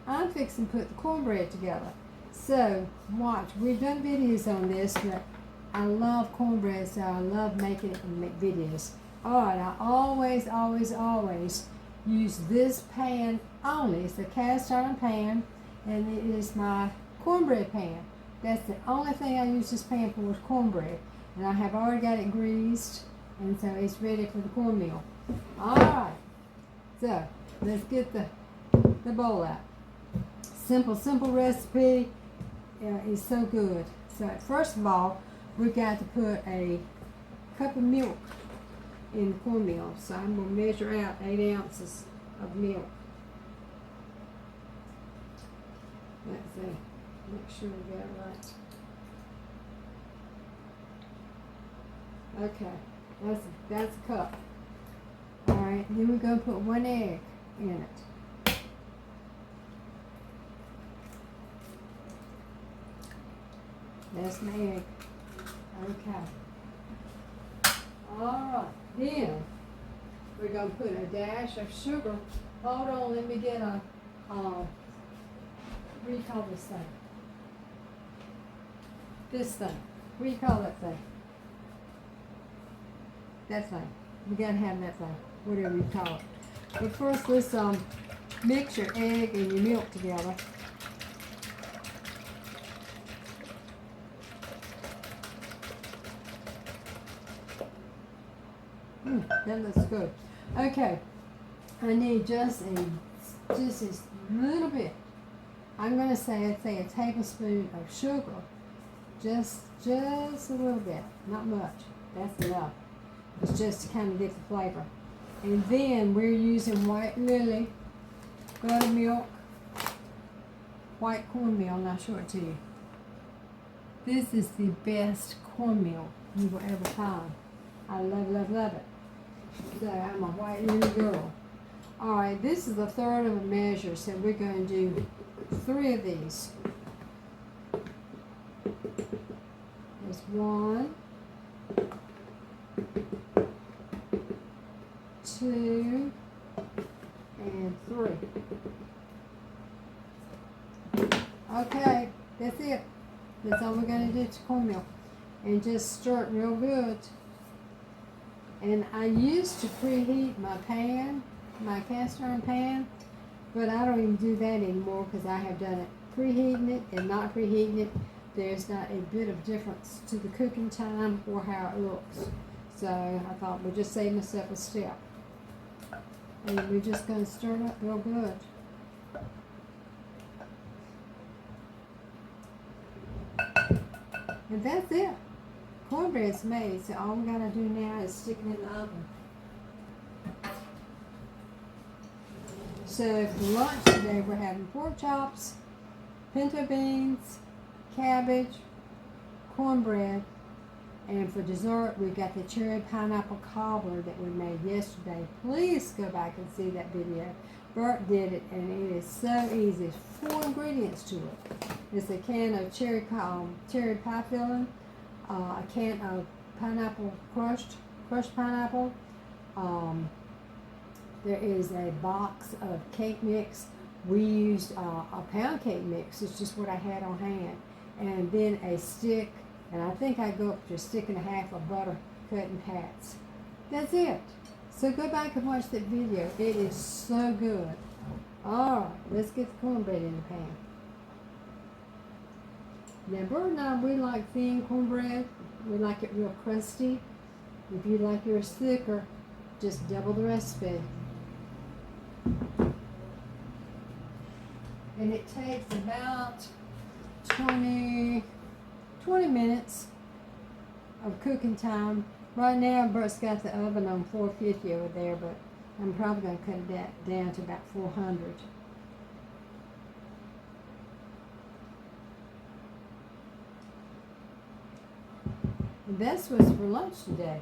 I'm fixing to put the cornbread together. So, watch. We've done videos on this, but I love cornbread, so I love making it and make videos. Alright, I always use this pan only. It's a cast iron pan, and it is my cornbread pan. That's the only thing I use this pan for is cornbread. And I have already got it greased, and so it's ready for the cornmeal. Alright, so let's get the bowl out. Simple recipe. It's so good. So first of all, we got to put a cup of milk in the cornmeal. So I'm going to measure out 8 ounces of milk. Let's see. Make sure we got it right. Okay, that's a cup. All right, then we're going to put 1 egg in it. That's an egg. Okay. All right, then we're going to put a dash of sugar. Hold on, let me get a, what do you call this thing? This thing. What do you call that thing? That thing. You gotta have that thing, whatever you call it. But first, let's mix your egg and your milk together. That looks good. Okay, I need just a little bit. I'm gonna say a tablespoon of sugar. Just a little bit, not much. That's enough. It's just to kind of get the flavor. And then we're using white Lily buttermilk, white cornmeal, and I'll show it to you. This is the best cornmeal you will ever find. I love it. So I'm a white Lily girl. All right, this is a third of a measure, so we're going to do 3 of these. There's 1, 2, and 3. Okay, that's it. That's all we're going to do to cornmeal. And just stir it real good. And I used to preheat my pan, my cast iron pan, but I don't even do that anymore because I have done it preheating it and not preheating it. There's not a bit of difference to the cooking time or how it looks. So I thought we'd just save myself a step. And we're just going to stir it up real good. And that's it. Cornbread's made, so all we gotta do now is stick it in the oven. So for lunch today we're having pork chops, pinto beans, cabbage, cornbread, and for dessert we got the cherry pineapple cobbler that we made yesterday. Please go back and see that video. Bert did it, and it is so easy. There's 4 ingredients to it. It's a can of cherry pie filling, a can of pineapple crushed pineapple. There is a box of cake mix. We used a pound cake mix. It's just what I had on hand. And then a stick, and I think I go up to a stick and a half of butter cut in pats. That's it. So go back and watch that video. It is so good. All right, let's get the cornbread in the pan. Now, Bert and I, we like thin cornbread. We like it real crusty. If you like yours thicker, just double the recipe. And it takes about 20 minutes of cooking time. Right now, Bert's got the oven on 450 over there, but I'm probably going to cut it down to about 400. And that's what's for lunch today.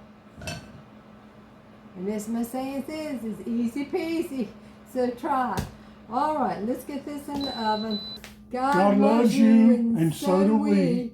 And as my saying says, it's easy peasy. So try. All right, let's get this in the oven. God loves you, and so do we.